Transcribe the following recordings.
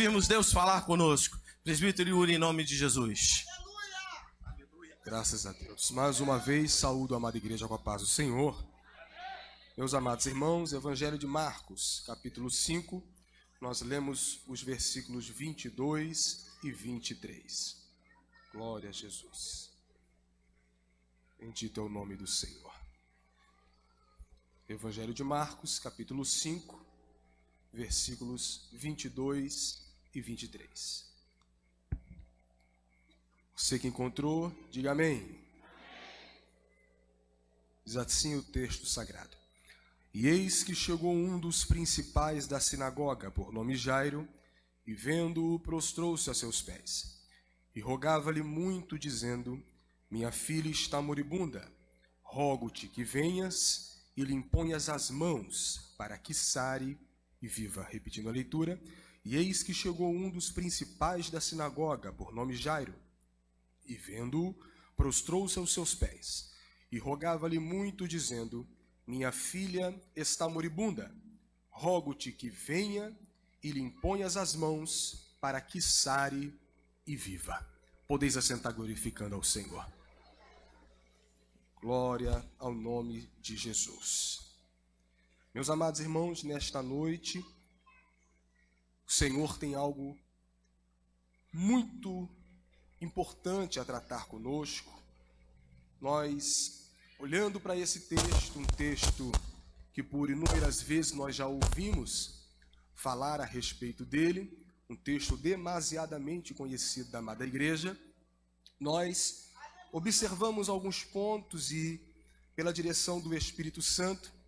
Vimos Deus falar conosco. Presbítero Yuri, em nome de Jesus. Graças a Deus. Mais uma vez, saúdo a amada igreja com a paz do Senhor. Meus amados irmãos, Evangelho de Marcos, capítulo 5, nós lemos os versículos 22 e 23. Glória a Jesus. Bendito é o nome do Senhor. Evangelho de Marcos, capítulo 5, versículos 22 e 23. Você que encontrou, diga amém. Diz assim o texto sagrado. E eis que chegou um dos principais da sinagoga, por nome Jairo, e vendo-o, prostrou-se a seus pés. E rogava-lhe muito, dizendo: Minha filha está moribunda, rogo-te que venhas e lhe imponhas as mãos, para que sare e viva. Repetindo a leitura. E eis que chegou um dos principais da sinagoga, por nome Jairo, e vendo-o, prostrou-se aos seus pés, e rogava-lhe muito, dizendo: Minha filha está moribunda, rogo-te que venha e lhe imponhas as mãos, para que sare e viva. Podeis assentar glorificando ao Senhor. Glória ao nome de Jesus. Meus amados irmãos, nesta noite, o Senhor tem algo muito importante a tratar conosco. Nós, olhando para esse texto, um texto que por inúmeras vezes nós já ouvimos falar a respeito dele, um texto demasiadamente conhecido da amada igreja, nós observamos alguns pontos e, pela direção do Espírito Santo,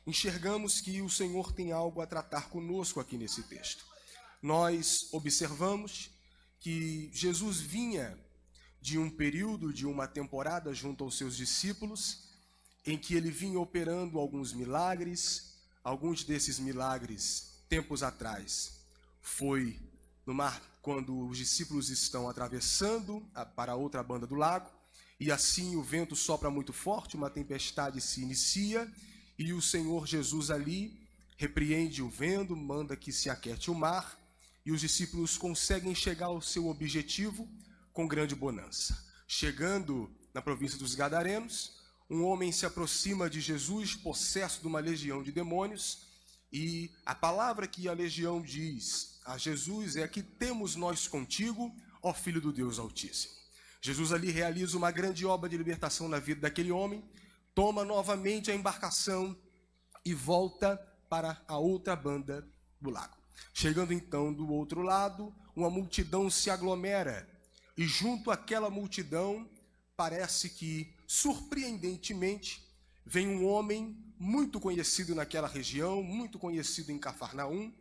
enxergamos que o Senhor tem algo a tratar conosco aqui nesse texto. Nós observamos que Jesus vinha de um período, de uma temporada junto aos seus discípulos, em que ele vinha operando alguns milagres. Alguns desses milagres, tempos atrás, foi no mar, quando os discípulos estão atravessando para a outra banda do lago, e assim o vento sopra muito forte, uma tempestade se inicia, e o Senhor Jesus ali repreende o vento, manda que se aquete o mar, e os discípulos conseguem chegar ao seu objetivo com grande bonança. Chegando na província dos Gadarenos, um homem se aproxima de Jesus, possesso de uma legião de demônios, e a palavra que a legião diz a Jesus é: que temos nós contigo, ó Filho do Deus Altíssimo. Jesus ali realiza uma grande obra de libertação na vida daquele homem, toma novamente a embarcação e volta para a outra banda do lago. Chegando então do outro lado, uma multidão se aglomera, e junto àquela multidão, parece que, surpreendentemente, vem um homem muito conhecido naquela região, muito conhecido em Cafarnaum,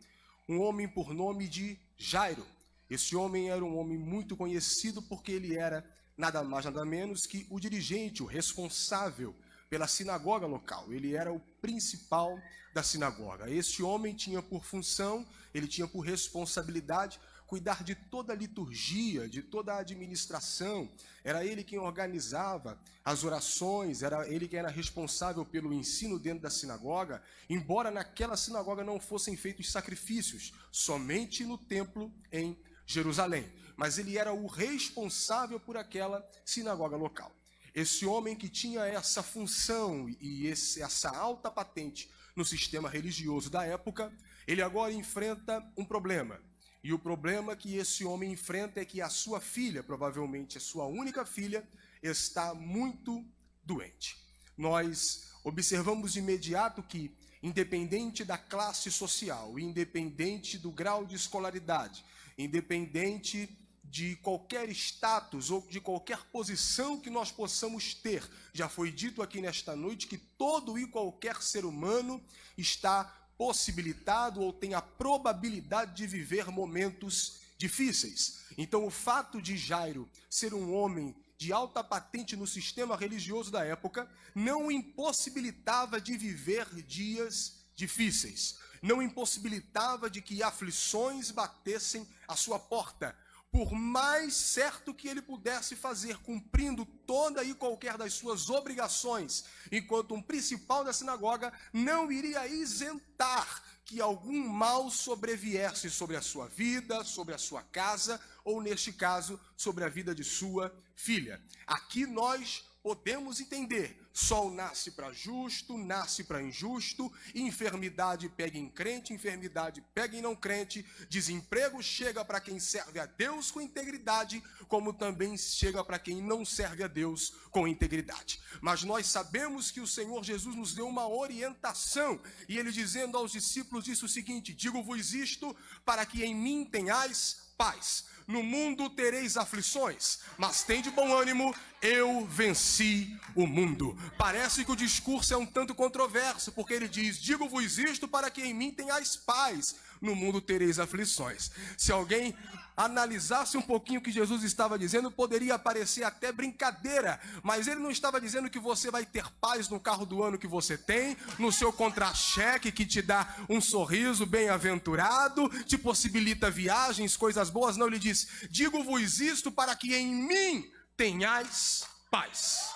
um homem por nome de Jairo. Esse homem era um homem muito conhecido porque ele era nada mais nada menos que o dirigente, o responsável pela sinagoga local. Ele era o principal da sinagoga. Este homem tinha por função, ele tinha por responsabilidade cuidar de toda a liturgia, de toda a administração. Era ele quem organizava as orações, era ele quem era responsável pelo ensino dentro da sinagoga, embora naquela sinagoga não fossem feitos sacrifícios, somente no templo em Jerusalém. Mas ele era o responsável por aquela sinagoga local. Esse homem que tinha essa função e essa alta patente no sistema religioso da época, ele agora enfrenta um problema. E o problema que esse homem enfrenta é que a sua filha, provavelmente a sua única filha, está muito doente. Nós observamos de imediato que, independente da classe social, independente do grau de escolaridade, independente de qualquer status ou de qualquer posição que nós possamos ter, já foi dito aqui nesta noite que todo e qualquer ser humano está possibilitado ou tem a probabilidade de viver momentos difíceis. Então, o fato de Jairo ser um homem de alta patente no sistema religioso da época não o impossibilitava de viver dias difíceis, não impossibilitava de que aflições batessem à sua porta, por mais certo que ele pudesse fazer, cumprindo toda e qualquer das suas obrigações, enquanto um principal da sinagoga não iria isentar que algum mal sobreviesse sobre a sua vida, sobre a sua casa, ou neste caso, sobre a vida de sua filha. Aqui nós podemos entender: sol nasce para justo, nasce para injusto, enfermidade pega em crente, enfermidade pega em não crente, desemprego chega para quem serve a Deus com integridade, como também chega para quem não serve a Deus com integridade. Mas nós sabemos que o Senhor Jesus nos deu uma orientação, e ele, dizendo aos discípulos, disse o seguinte: digo-vos isto para que em mim tenhais paz. No mundo tereis aflições, mas tende bom ânimo, eu venci o mundo. Parece que o discurso é um tanto controverso, porque ele diz: digo-vos isto para que em mim tenhais paz, no mundo tereis aflições. Se alguém analisasse um pouquinho o que Jesus estava dizendo, poderia parecer até brincadeira, mas ele não estava dizendo que você vai ter paz no carro do ano que você tem, no seu contra-cheque que te dá um sorriso bem-aventurado, te possibilita viagens, coisas boas. Não, ele diz: digo-vos isto para que em mim tenhais paz.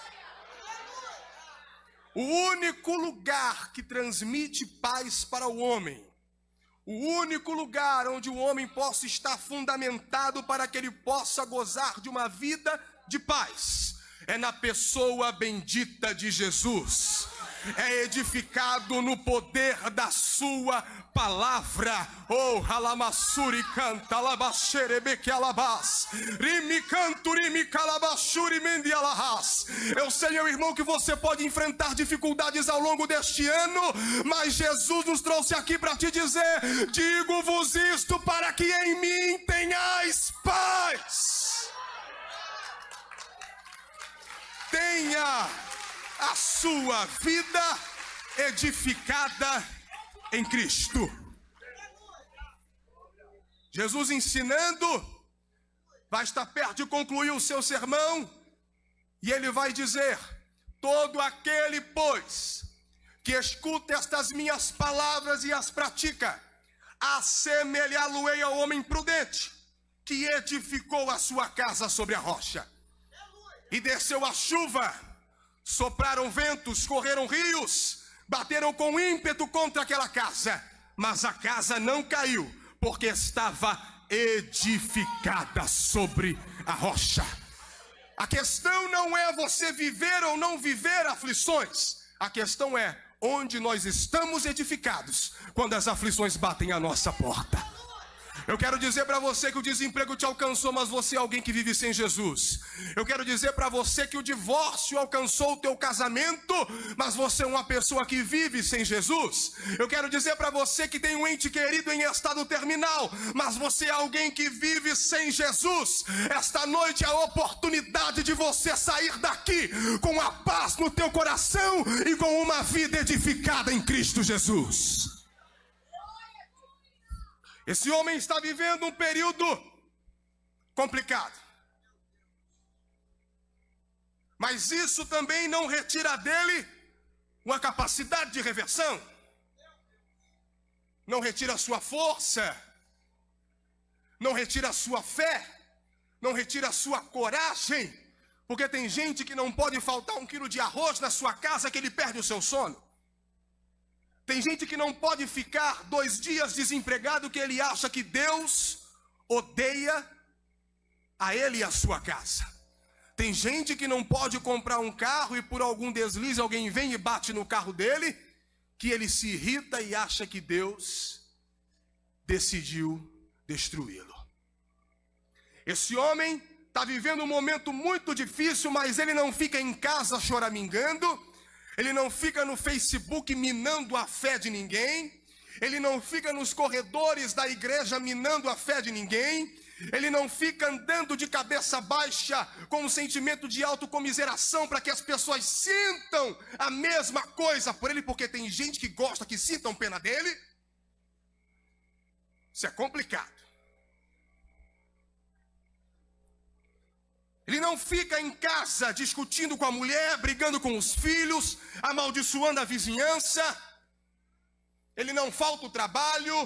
O único lugar que transmite paz para o homem, o único lugar onde o homem possa estar fundamentado para que ele possa gozar de uma vida de paz, é na pessoa bendita de Jesus. É edificado no poder da sua palavra. Oh, halamassuri canta, alabaxerebeque alabás, rimi canto, rimi calabachuri mendi alahás. Eu sei, meu irmão, que você pode enfrentar dificuldades ao longo deste ano, mas Jesus nos trouxe aqui para te dizer: digo-vos isto para que em mim tenhais paz. Tenha a sua vida edificada em Cristo. Jesus, ensinando, vai estar perto de concluir o seu sermão, e ele vai dizer: todo aquele, pois, que escuta estas minhas palavras e as pratica, assemelhá-lo-ei ao homem prudente, que edificou a sua casa sobre a rocha. E desceu a chuva, sopraram ventos, correram rios, bateram com ímpeto contra aquela casa, mas a casa não caiu, porque estava edificada sobre a rocha. A questão não é você viver ou não viver aflições, a questão é onde nós estamos edificados quando as aflições batem à nossa porta. Eu quero dizer para você que o desemprego te alcançou, mas você é alguém que vive sem Jesus. Eu quero dizer para você que o divórcio alcançou o teu casamento, mas você é uma pessoa que vive sem Jesus. Eu quero dizer para você que tem um ente querido em estado terminal, mas você é alguém que vive sem Jesus. Esta noite é a oportunidade de você sair daqui com a paz no teu coração e com uma vida edificada em Cristo Jesus. Esse homem está vivendo um período complicado, mas isso também não retira dele uma capacidade de reversão, não retira a sua força, não retira a sua fé, não retira a sua coragem, porque tem gente que não pode faltar 1 quilo de arroz na sua casa que ele perde o seu sono. Tem gente que não pode ficar 2 dias desempregado que ele acha que Deus odeia a ele e a sua casa. Tem gente que não pode comprar um carro e por algum deslize alguém vem e bate no carro dele, que ele se irrita e acha que Deus decidiu destruí-lo. Esse homem está vivendo um momento muito difícil, mas ele não fica em casa choramingando. Ele não fica no Facebook minando a fé de ninguém. Ele não fica nos corredores da igreja minando a fé de ninguém. Ele não fica andando de cabeça baixa com um sentimento de autocomiseração para que as pessoas sintam a mesma coisa por ele, porque tem gente que gosta que sintam pena dele. Isso é complicado. Ele não fica em casa discutindo com a mulher, brigando com os filhos, amaldiçoando a vizinhança. Ele não falta o trabalho,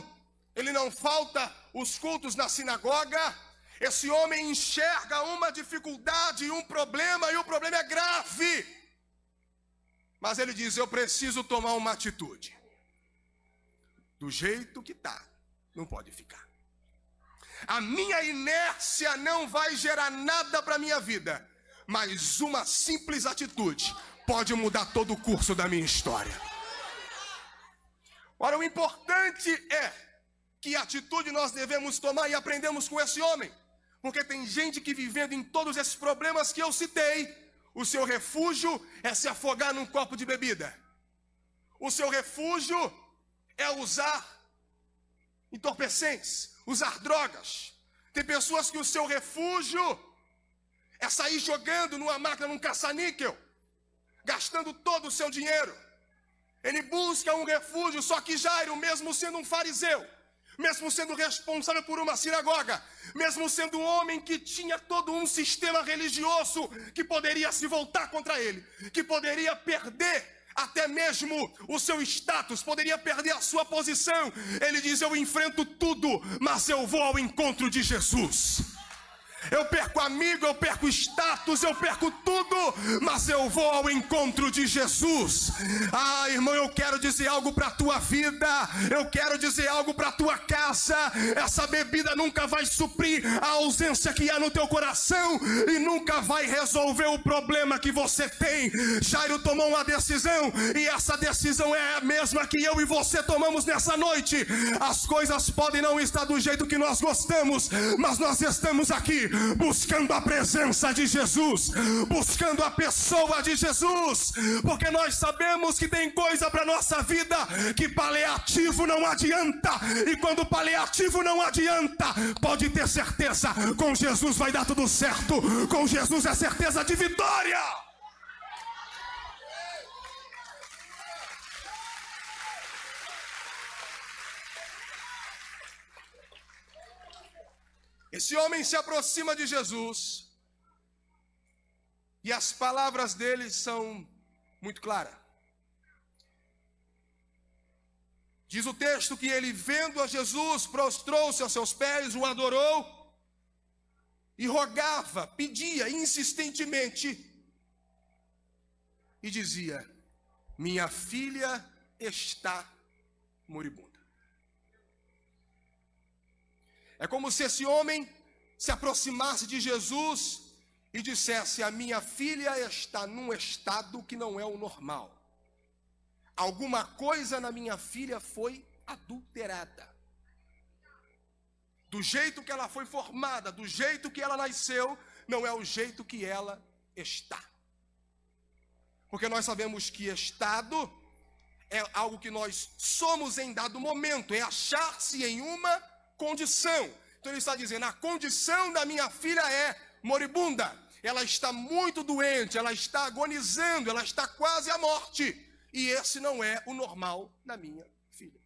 ele não falta os cultos na sinagoga. Esse homem enxerga uma dificuldade, um problema, e o problema é grave. Mas ele diz: eu preciso tomar uma atitude. Do jeito que está, não pode ficar. A minha inércia não vai gerar nada para a minha vida, mas uma simples atitude pode mudar todo o curso da minha história. Ora, o importante é que atitude nós devemos tomar, e aprendemos com esse homem. Porque tem gente que, vivendo em todos esses problemas que eu citei, o seu refúgio é se afogar num copo de bebida. O seu refúgio é usar entorpecentes, usar drogas. Tem pessoas que o seu refúgio é sair jogando numa máquina, num caça-níquel, gastando todo o seu dinheiro. Ele busca um refúgio, só que Jairo, mesmo sendo um fariseu, mesmo sendo responsável por uma sinagoga, mesmo sendo um homem que tinha todo um sistema religioso que poderia se voltar contra ele, que poderia perder até mesmo o seu status, poderia perder a sua posição, ele diz: eu enfrento tudo, mas eu vou ao encontro de Jesus. Eu perco amigo, eu perco status, eu perco tudo, mas eu vou ao encontro de Jesus. Ah, irmão, eu quero dizer algo para a tua vida, eu quero dizer algo para a tua casa. Essa bebida nunca vai suprir a ausência que há no teu coração e nunca vai resolver o problema que você tem. Jairo tomou uma decisão, e essa decisão é a mesma que eu e você tomamos nessa noite. As coisas podem não estar do jeito que nós gostamos, mas nós estamos aqui buscando a presença de Jesus, buscando a pessoa de Jesus, porque nós sabemos que tem coisa para nossa vida que paliativo não adianta, e quando paliativo não adianta, pode ter certeza, com Jesus vai dar tudo certo, com Jesus é certeza de vitória. Esse homem se aproxima de Jesus e as palavras dele são muito claras. Diz o texto que ele, vendo a Jesus, prostrou-se aos seus pés, o adorou e rogava, pedia insistentemente e dizia: minha filha está moribunda. É como se esse homem se aproximasse de Jesus e dissesse: a minha filha está num estado que não é o normal. Alguma coisa na minha filha foi adulterada. Do jeito que ela foi formada, do jeito que ela nasceu, não é o jeito que ela está. Porque nós sabemos que estado é algo que nós somos em dado momento, é achar-se em uma condição. Então ele está dizendo: a condição da minha filha é moribunda. Ela está muito doente, ela está agonizando, ela está quase à morte. E esse não é o normal da minha filha.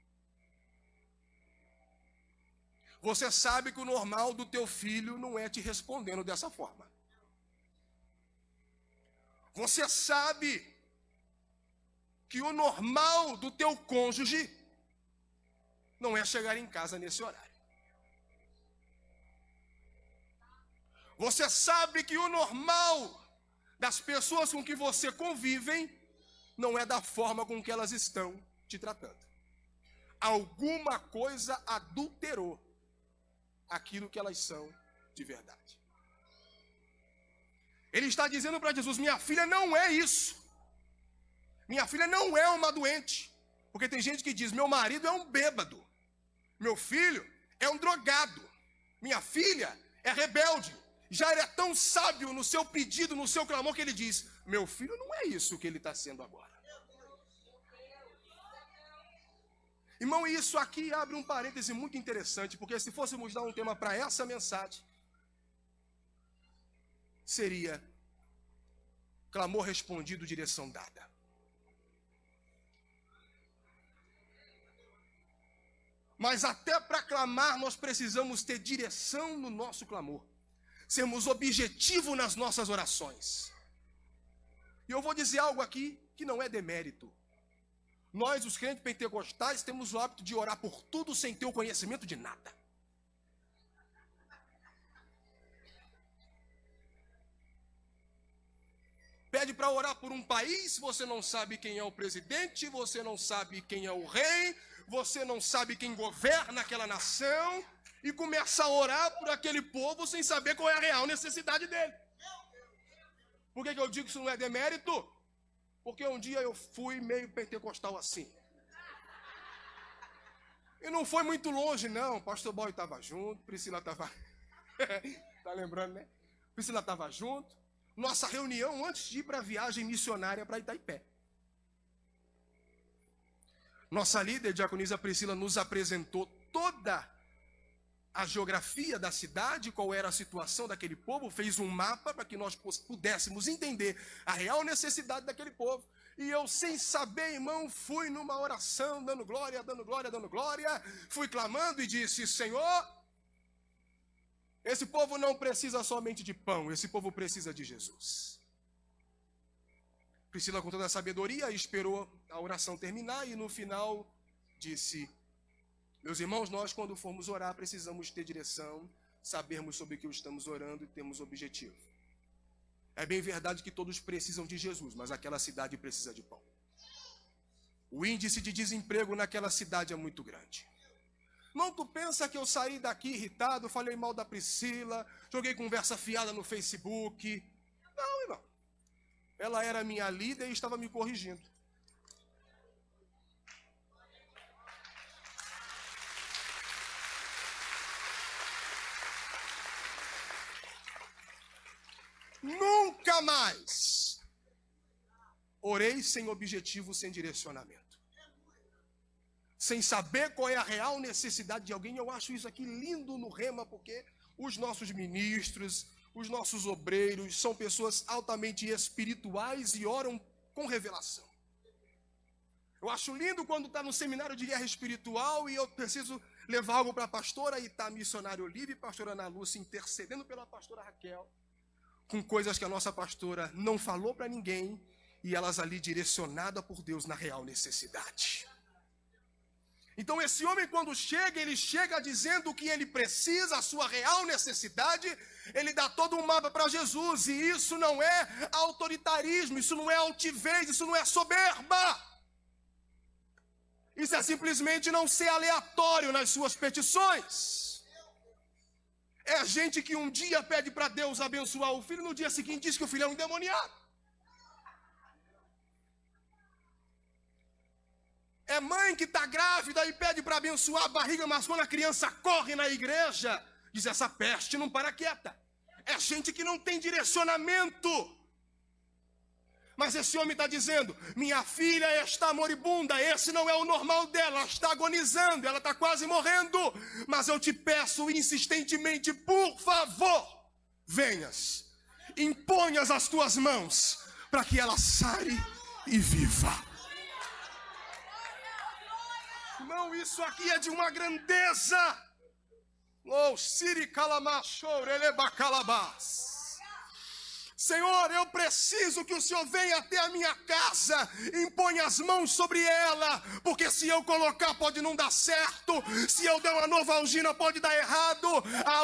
Você sabe que o normal do teu filho não é te respondendo dessa forma. Você sabe que o normal do teu cônjuge não é chegar em casa nesse horário. Você sabe que o normal das pessoas com que você convive não é da forma com que elas estão te tratando. Alguma coisa adulterou aquilo que elas são de verdade. Ele está dizendo para Jesus: minha filha não é isso. Minha filha não é uma doente. Porque tem gente que diz: meu marido é um bêbado, meu filho é um drogado, minha filha é rebelde. Jairo é tão sábio no seu pedido, no seu clamor, que ele diz: meu filho não é isso que ele está sendo agora. Irmão, isso aqui abre um parêntese muito interessante, porque se fôssemos dar um tema para essa mensagem, seria clamor respondido, direção dada. Mas até para clamar nós precisamos ter direção no nosso clamor, sermos objetivos nas nossas orações. E eu vou dizer algo aqui que não é demérito. Nós, os crentes pentecostais, temos o hábito de orar por tudo sem ter o conhecimento de nada. Pede pede para orar por um país, você não sabe quem é o presidente, você não sabe quem é o rei, você não sabe quem governa aquela nação, e começa a orar por aquele povo sem saber qual é a real necessidade dele. Por que eu digo que isso não é demérito? Porque um dia eu fui meio pentecostal assim. E não foi muito longe, não. Pastor Boy estava junto, Priscila estava... Tá lembrando, né? Priscila estava junto. Nossa reunião antes de ir para a viagem missionária para Itaipé. Nossa líder, diaconisa Priscila, nos apresentou toda a geografia da cidade, qual era a situação daquele povo, fez um mapa para que nós pudéssemos entender a real necessidade daquele povo. E eu, sem saber, irmão, fui numa oração, dando glória, dando glória, dando glória, fui clamando e disse: Senhor, esse povo não precisa somente de pão, esse povo precisa de Jesus. Priscila, com toda a sabedoria, esperou a oração terminar e no final disse: meus irmãos, nós quando formos orar precisamos ter direção, sabermos sobre o que estamos orando e termos objetivo. É bem verdade que todos precisam de Jesus, mas aquela cidade precisa de pão. O índice de desemprego naquela cidade é muito grande. Não, tu pensa que eu saí daqui irritado, falei mal da Priscila, joguei conversa fiada no Facebook. Não, irmão. Ela era minha líder e estava me corrigindo. Nunca mais orei sem objetivo, sem direcionamento, sem saber qual é a real necessidade de alguém. Eu acho isso aqui lindo no Rema, porque os nossos ministros, os nossos obreiros são pessoas altamente espirituais e oram com revelação. Eu acho lindo quando está no seminário de guerra espiritual e eu preciso levar algo para a pastora e está missionário Olívia e pastora Ana Lúcia intercedendo pela pastora Raquel, com coisas que a nossa pastora não falou para ninguém, e elas ali direcionadas por Deus na real necessidade. Então esse homem, quando chega, ele chega dizendo o que ele precisa, a sua real necessidade, ele dá todo um mapa para Jesus, e isso não é autoritarismo, isso não é altivez, isso não é soberba. Isso é simplesmente não ser aleatório nas suas petições. É gente que um dia pede para Deus abençoar o filho, no dia seguinte diz que o filho é um endemoniado. É mãe que está grávida e pede para abençoar a barriga, mas quando a criança corre na igreja, diz: essa peste não para quieta. É gente que não tem direcionamento. Mas esse homem está dizendo: minha filha está moribunda, esse não é o normal dela, ela está agonizando, ela está quase morrendo, mas eu te peço insistentemente, por favor, venhas, imponhas as tuas mãos, para que ela sare e viva. Irmão, isso aqui é de uma grandeza. Oh, Siri Calamachou, Elebacalabás. Senhor, eu preciso que o Senhor venha até a minha casa, imponha as mãos sobre ela, porque se eu colocar pode não dar certo, se eu der uma novalgina pode dar errado,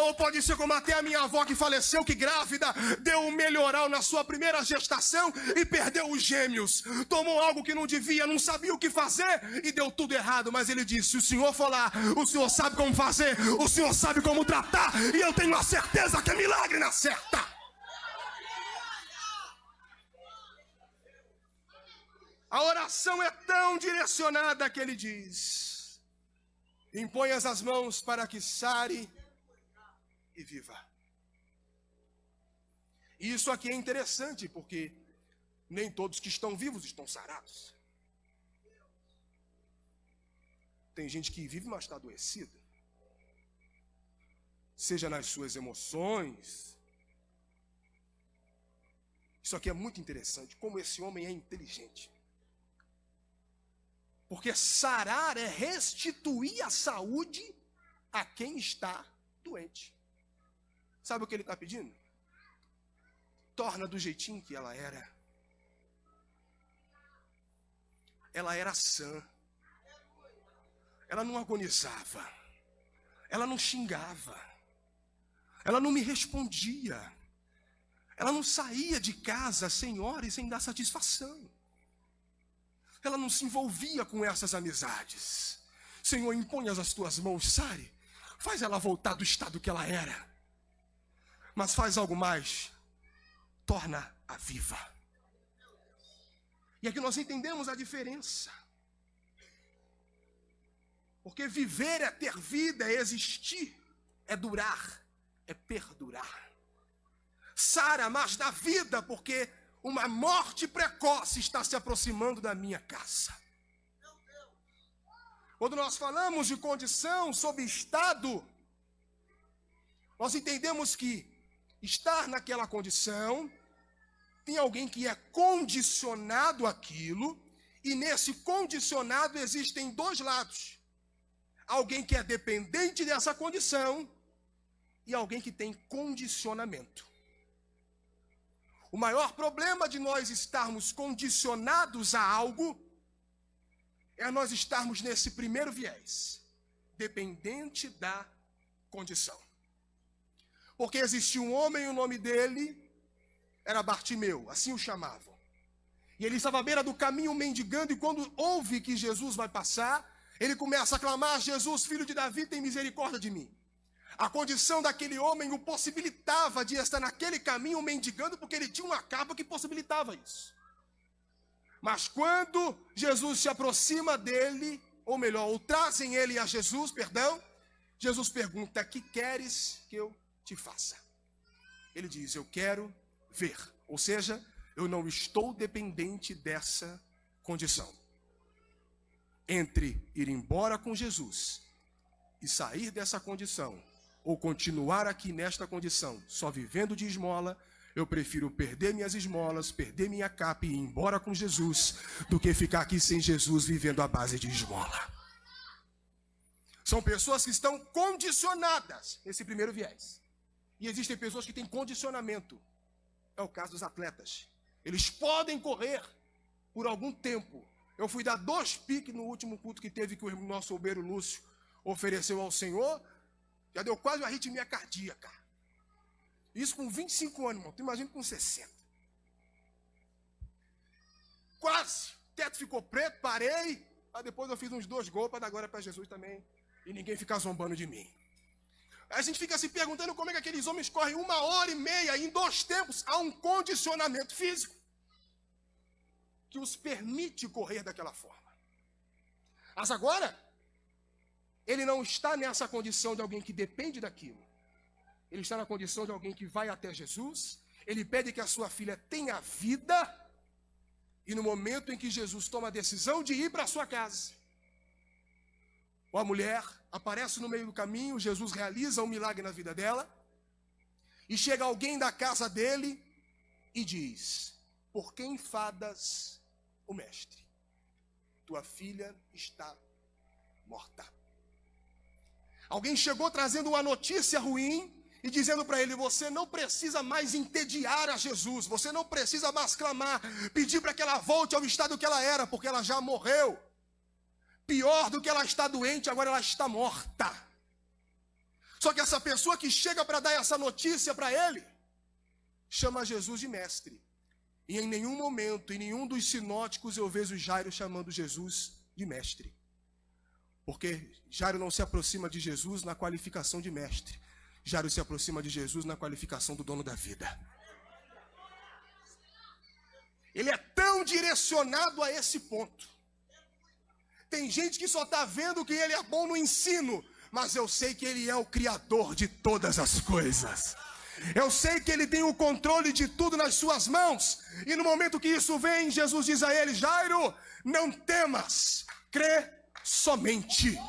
ou pode ser como até a minha avó que faleceu, que grávida, deu um melhoral na sua primeira gestação e perdeu os gêmeos, tomou algo que não devia, não sabia o que fazer e deu tudo errado, mas ele disse: se o Senhor for lá, o Senhor sabe como fazer, o Senhor sabe como tratar, e eu tenho a certeza que é milagre na certa. A oração é tão direcionada que ele diz: imponhas as mãos para que sare e viva. E isso aqui é interessante, porque nem todos que estão vivos estão sarados. Tem gente que vive, mas está adoecida. Seja nas suas emoções. Isso aqui é muito interessante, como esse homem é inteligente. Porque sarar é restituir a saúde a quem está doente. Sabe o que ele está pedindo? Torna do jeitinho que ela era. Ela era sã. Ela não agonizava. Ela não xingava. Ela não me respondia. Ela não saía de casa sem hora e sem dar satisfação. Ela não se envolvia com essas amizades. Senhor, impõe as tuas mãos, Sare. Faz ela voltar do estado que ela era. Mas faz algo mais. Torna-a viva. E aqui nós entendemos a diferença. Porque viver é ter vida, é existir, é durar, é perdurar. Sara, mas da vida, porque uma morte precoce está se aproximando da minha casa. Quando nós falamos de condição, sob estado, nós entendemos que estar naquela condição, tem alguém que é condicionado àquilo, e nesse condicionado existem dois lados. Alguém que é dependente dessa condição e alguém que tem condicionamento. O maior problema de nós estarmos condicionados a algo é nós estarmos nesse primeiro viés, dependente da condição. Porque existia um homem, o nome dele era Bartimeu, assim o chamavam. E ele estava à beira do caminho mendigando, e quando ouve que Jesus vai passar, ele começa a clamar: Jesus, filho de Davi, tem misericórdia de mim. A condição daquele homem o possibilitava de estar naquele caminho mendigando, porque ele tinha uma capa que possibilitava isso. Mas quando Jesus se aproxima dele, ou melhor, ou trazem ele a Jesus, Jesus pergunta: que queres que eu te faça? Ele diz: eu quero ver. Ou seja, eu não estou dependente dessa condição. Entre ir embora com Jesus e sair dessa condição, ou continuar aqui nesta condição, só vivendo de esmola, eu prefiro perder minhas esmolas, perder minha capa e ir embora com Jesus, do que ficar aqui sem Jesus vivendo à base de esmola. São pessoas que estão condicionadas nesse primeiro viés. E existem pessoas que têm condicionamento. É o caso dos atletas. Eles podem correr por algum tempo. Eu fui dar 2 piques no último culto que teve, que o nosso obreiro Lúcio ofereceu ao Senhor. Já deu quase uma arritmia cardíaca. Isso com 25 anos, irmão. Tu imagina com 60. Quase. O teto ficou preto, parei. Aí depois eu fiz uns 2 gols para dar glória para Jesus também. E ninguém ficar zombando de mim. A gente fica se perguntando como é que aqueles homens correm 1h30 em 2 tempos. Há um condicionamento físico que os permite correr daquela forma. Mas agora, ele não está nessa condição de alguém que depende daquilo. Ele está na condição de alguém que vai até Jesus. Ele pede que a sua filha tenha vida. E no momento em que Jesus toma a decisão de ir para a sua casa, ou a mulher aparece no meio do caminho, Jesus realiza um milagre na vida dela. E chega alguém da casa dele e diz: por que enfadas o mestre? Tua filha está morta. Alguém chegou trazendo uma notícia ruim e dizendo para ele: você não precisa mais entediar a Jesus, você não precisa mais clamar, pedir para que ela volte ao estado que ela era, porque ela já morreu. Pior do que ela está doente, agora ela está morta. Só que essa pessoa que chega para dar essa notícia para ele, chama Jesus de mestre. E em nenhum momento, em nenhum dos sinóticos, eu vejo Jairo chamando Jesus de mestre. Porque Jairo não se aproxima de Jesus na qualificação de mestre. Jairo se aproxima de Jesus na qualificação do dono da vida. Ele é tão direcionado a esse ponto. Tem gente que só está vendo que ele é bom no ensino, mas eu sei que ele é o Criador de todas as coisas. Eu sei que ele tem o controle de tudo nas suas mãos. E no momento que isso vem, Jesus diz a ele: Jairo, não temas, crê somente.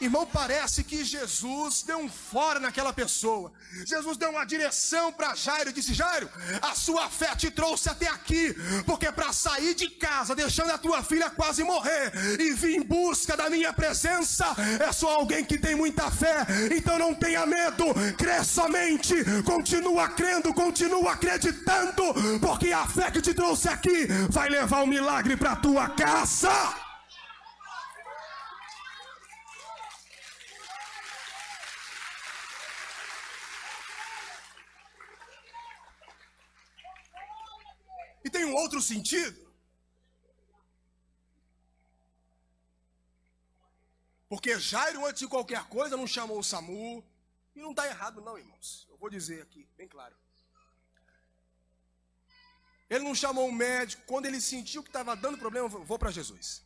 Irmão, parece que Jesus deu um fora naquela pessoa. Jesus deu uma direção para Jairo e disse: Jairo, a sua fé te trouxe até aqui, porque para sair de casa, deixando a tua filha quase morrer, e vir em busca da minha presença, é só alguém que tem muita fé. Então não tenha medo, crê somente, continua crendo, continua acreditando, porque a fé que te trouxe aqui vai levar um milagre para a tua casa. tem um outro sentido. Porque Jairo, antes de qualquer coisa, não chamou o SAMU. E não está errado não, irmãos. Eu vou dizer aqui, bem claro. Ele não chamou o médico. Quando ele sentiu que estava dando problema, vou para Jesus.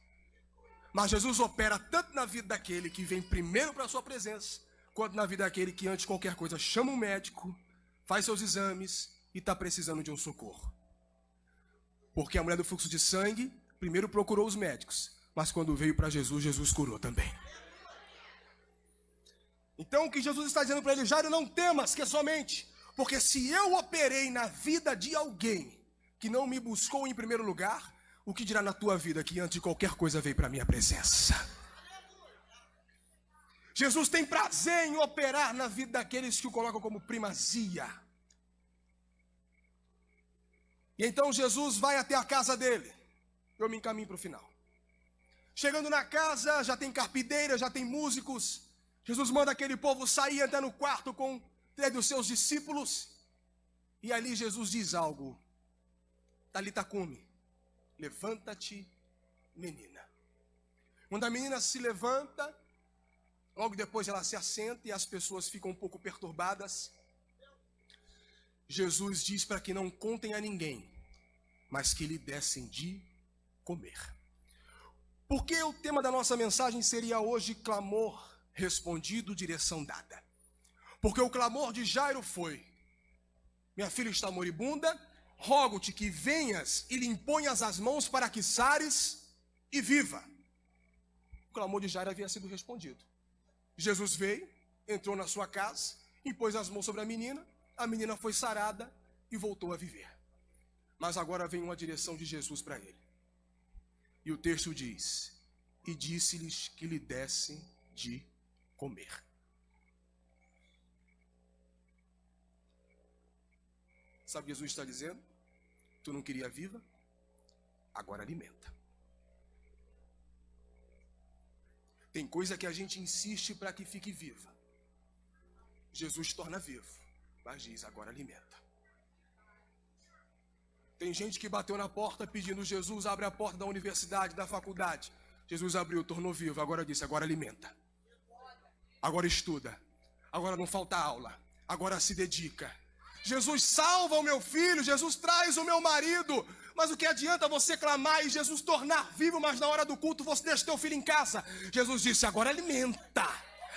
Mas Jesus opera tanto na vida daquele que vem primeiro para a sua presença, quanto na vida daquele que, antes de qualquer coisa, chama um médico, faz seus exames e está precisando de um socorro. Porque a mulher do fluxo de sangue primeiro procurou os médicos, mas quando veio para Jesus, Jesus curou também. Então o que Jesus está dizendo para ele: Jairo, não temas, que é somente, porque se eu operei na vida de alguém que não me buscou em primeiro lugar, o que dirá na tua vida que antes de qualquer coisa veio para a minha presença? Jesus tem prazer em operar na vida daqueles que o colocam como primazia. E então Jesus vai até a casa dele. Eu me encaminho para o final. Chegando na casa, já tem carpideira, já tem músicos. Jesus manda aquele povo sair, entrar no quarto com 3 dos seus discípulos. E ali Jesus diz algo: Talita cumi, levanta-te, menina. Quando a menina se levanta, logo depois ela se assenta e as pessoas ficam um pouco perturbadas. Jesus diz para que não contem a ninguém, mas que lhe dessem de comer. Porque o tema da nossa mensagem seria hoje clamor respondido, direção dada. Porque o clamor de Jairo foi: minha filha está moribunda, rogo-te que venhas e lhe imponhas as mãos para que sares e viva. O clamor de Jairo havia sido respondido. Jesus veio, entrou na sua casa, impôs as mãos sobre a menina foi sarada e voltou a viver. Mas agora vem uma direção de Jesus para ele. E o texto diz: e disse-lhes que lhe dessem de comer. Sabe o que Jesus está dizendo? Tu não queria viva? Agora alimenta. Tem coisa que a gente insiste para que fique viva. Jesus torna vivo, mas diz: agora alimenta. Tem gente que bateu na porta pedindo: Jesus, abre a porta da universidade, da faculdade. Jesus abriu, tornou vivo, agora disse: agora alimenta. Agora estuda. Agora não falta aula. Agora se dedica. Jesus salva o meu filho, Jesus traz o meu marido. Mas o que adianta você clamar e Jesus tornar vivo, mas na hora do culto você deixa teu filho em casa? Jesus disse: agora alimenta.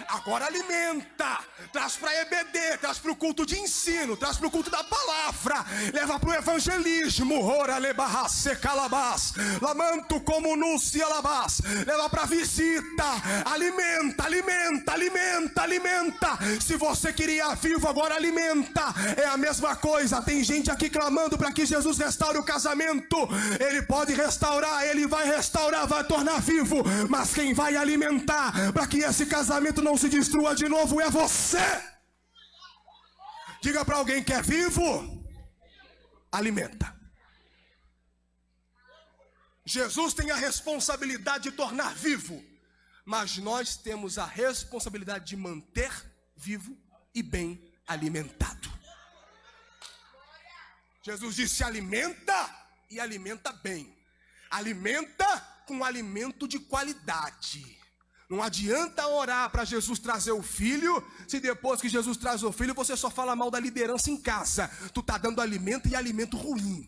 Agora alimenta. Traz para EBD, traz para o culto de ensino, traz para o culto da palavra, leva para o evangelismo. Ora lebarrace calabás, lamanto como núcia labás, leva para visita. Alimenta, alimenta, alimenta, alimenta. Se você queria vivo, agora alimenta. É a mesma coisa. Tem gente aqui clamando para que Jesus restaure o casamento. Ele pode restaurar, ele vai restaurar, vai tornar vivo, mas quem vai alimentar para que esse casamento não se destrua de novo é você. Diga para alguém que é vivo: alimenta. Jesus tem a responsabilidade de tornar vivo, mas nós temos a responsabilidade de manter vivo e bem alimentado. Jesus disse: alimenta e alimenta bem. Alimenta com alimento de qualidade. Não adianta orar para Jesus trazer o filho, se depois que Jesus traz o filho, você só fala mal da liderança em casa. Tu está dando alimento e alimento ruim.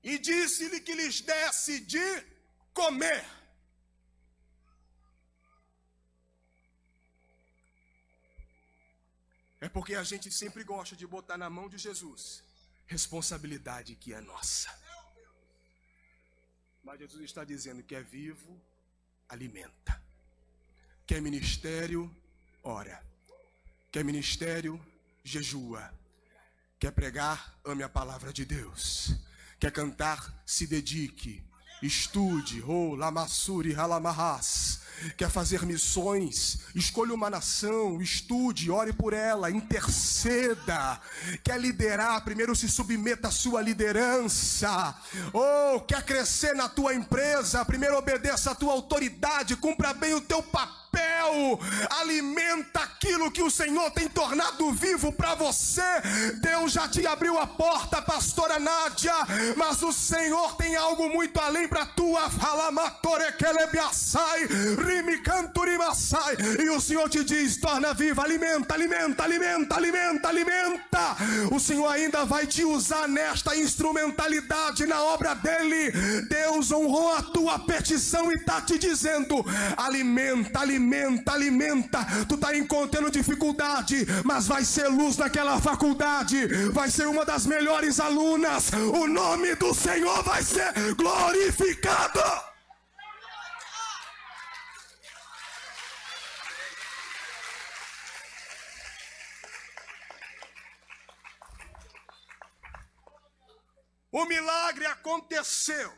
E disse-lhe que lhes desse de comer. É porque a gente sempre gosta de botar na mão de Jesus responsabilidade que é nossa. Mas Jesus está dizendo que é vivo, alimenta. Quer ministério, ora. Quer ministério, jejua. Quer pregar, ame a palavra de Deus. Quer cantar, se dedique. Estude, lamassuri, halamarras. quer fazer missões, escolha uma nação, estude, ore por ela, interceda. Quer liderar, primeiro se submeta à sua liderança. Ou quer crescer na tua empresa, primeiro obedeça à tua autoridade, cumpra bem o teu papel. Alimenta aquilo que o Senhor tem tornado vivo para você. Deus já te abriu a porta, pastora Nádia, mas o Senhor tem algo muito além para tua e o Senhor te diz: torna viva, alimenta, alimenta, alimenta, alimenta, alimenta. O Senhor ainda vai te usar nesta instrumentalidade na obra dele. Deus honrou a tua petição e está te dizendo: alimenta, alimenta, alimenta. Tu está encontrando dificuldade, mas vai ser luz naquela faculdade, vai ser uma das melhores alunas. O nome do Senhor vai ser glorificado. O milagre aconteceu.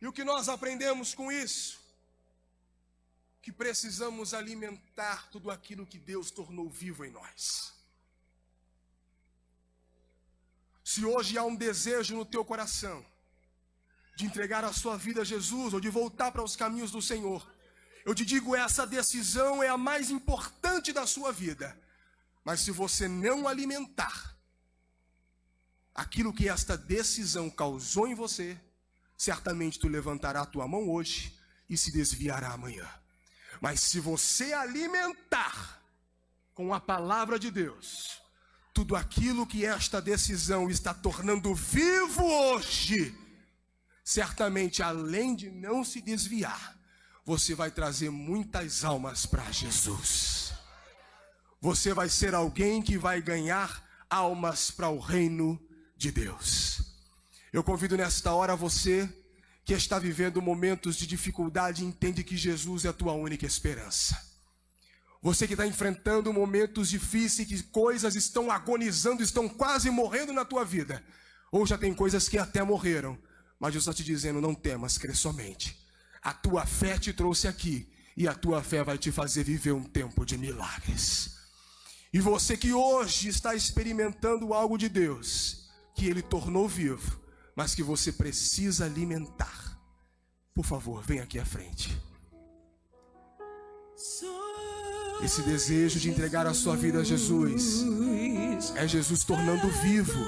E o que nós aprendemos com isso? Que precisamos alimentar tudo aquilo que Deus tornou vivo em nós. Se hoje há um desejo no teu coração de entregar a sua vida a Jesus ou de voltar para os caminhos do Senhor, eu te digo, essa decisão é a mais importante da sua vida. Mas se você não alimentar aquilo que esta decisão causou em você, certamente tu levantará a tua mão hoje e se desviará amanhã. Mas se você alimentar com a palavra de Deus tudo aquilo que esta decisão está tornando vivo hoje, certamente, além de não se desviar, você vai trazer muitas almas para Jesus. Você vai ser alguém que vai ganhar almas para o reino de Deus. Eu convido nesta hora você que está vivendo momentos de dificuldade e entende que Jesus é a tua única esperança. Você que está enfrentando momentos difíceis, que coisas estão agonizando, estão quase morrendo na tua vida. Ou já tem coisas que até morreram, mas Jesus está te dizendo: não temas, crê somente. A tua fé te trouxe aqui e a tua fé vai te fazer viver um tempo de milagres. E você que hoje está experimentando algo de Deus, que Ele tornou vivo, mas que você precisa alimentar, por favor, vem aqui à frente. Esse desejo de entregar a sua vida a Jesus é Jesus tornando vivo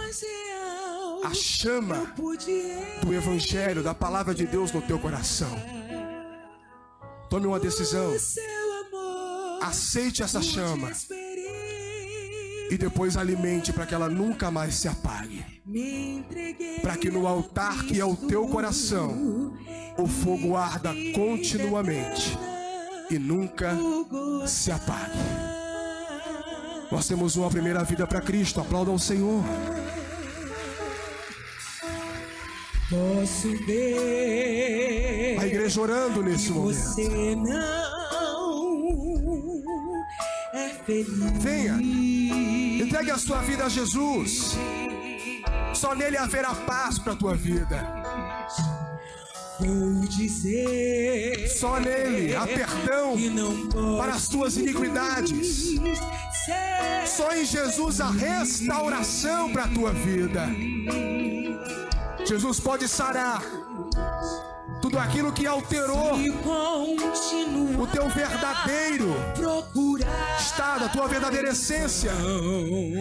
a chama do Evangelho, da palavra de Deus no teu coração. Tome uma decisão, aceite essa chama e depois alimente para que ela nunca mais se apague, para que no altar que é o teu coração o fogo arda continuamente e nunca se apague. Nós temos uma primeira vida para Cristo. Aplaudam o Senhor. Posso ver a igreja orando nesse momento. Você não é feliz. Venha, entregue a sua vida a Jesus. Só nele haverá paz para a tua vida. Vou dizer, só nele há perdão para as tuas iniquidades. Só em Jesus há restauração para a tua vida. Jesus pode sarar tudo aquilo que alterou o teu verdadeiro estado, a tua verdadeira essência.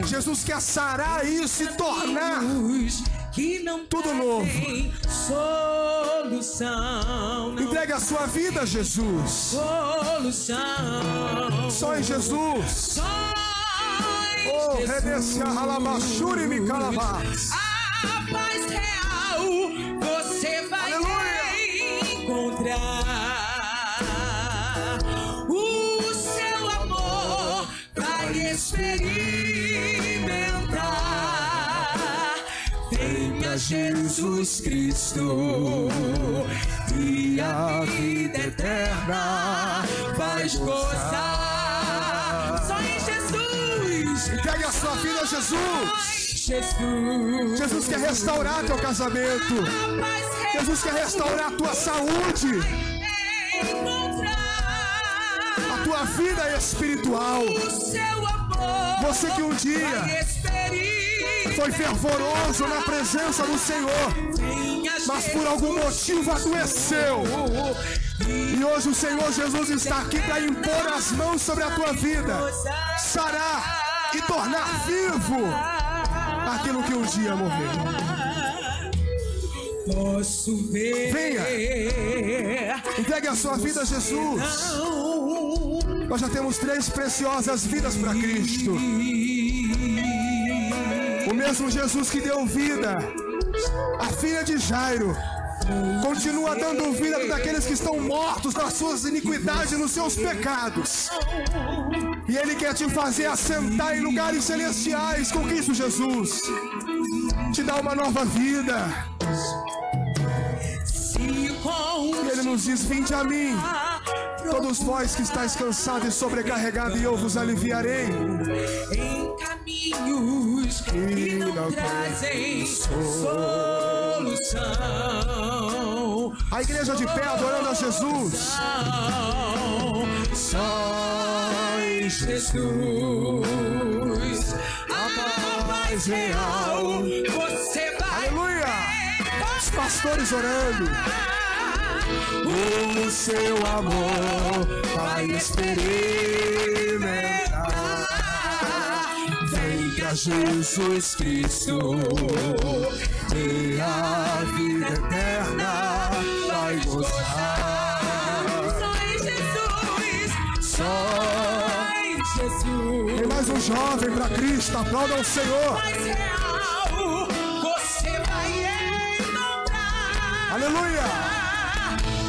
Jesus quer sarar isso e tornar tudo novo. Entregue a sua vida a Jesus. Só em Jesus. Oh, redecia halabashuri me calabás. A paz real você vai encontrar. O seu amor vai experimentar. Venha Jesus Cristo e a vida eterna vai gozar. Só em Jesus. Entregue a sua vida a Jesus. Jesus quer restaurar teu casamento. Jesus quer restaurar a tua saúde, a tua vida espiritual. Você que um dia foi fervoroso na presença do Senhor, mas por algum motivo adoeceu. E hoje o Senhor Jesus está aqui para impor as mãos sobre a tua vida, sarar e tornar vivo aquilo que um dia morreu. Posso ver. Venha, entregue a sua vida a Jesus. Nós já temos 3 preciosas vidas para Cristo. O mesmo Jesus que deu vida à filha de Jairo continua dando vida daqueles que estão mortos nas suas iniquidades e nos seus pecados. E Ele quer te fazer assentar em lugares celestiais com Cristo Jesus. Te dá uma nova vida. E Ele nos diz: vinde a mim, todos vós que estáis cansados e sobrecarregados, e eu vos aliviarei. Em caminhos que não trazem solução. A igreja de pé adorando a Jesus. Só em Jesus a paz real. Você vai. Aleluia! Os pastores orando. O seu amor vai experimentar. Vem a Jesus Cristo, e a vida eterna vai gozar. Só em Jesus, só em Jesus. Tem mais um jovem para Cristo, aplauda o Senhor. Mais real, você vai encontrar. Aleluia!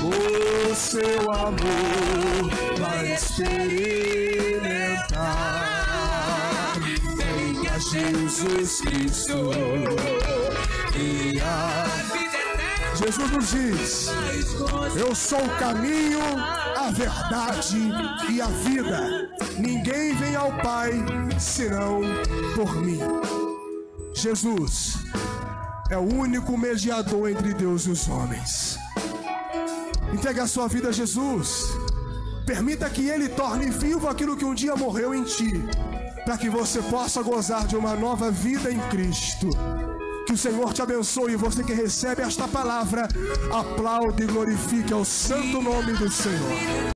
O seu amor vai experimentar. Venha Jesus Cristo, e a vida eterna. Jesus nos diz: eu sou o caminho, a verdade e a vida. Ninguém vem ao Pai senão por mim. Jesus é o único mediador entre Deus e os homens. Entregue a sua vida a Jesus. Permita que Ele torne vivo aquilo que um dia morreu em ti, para que você possa gozar de uma nova vida em Cristo. Que o Senhor te abençoe. E você que recebe esta palavra, aplaude e glorifique ao santo nome do Senhor.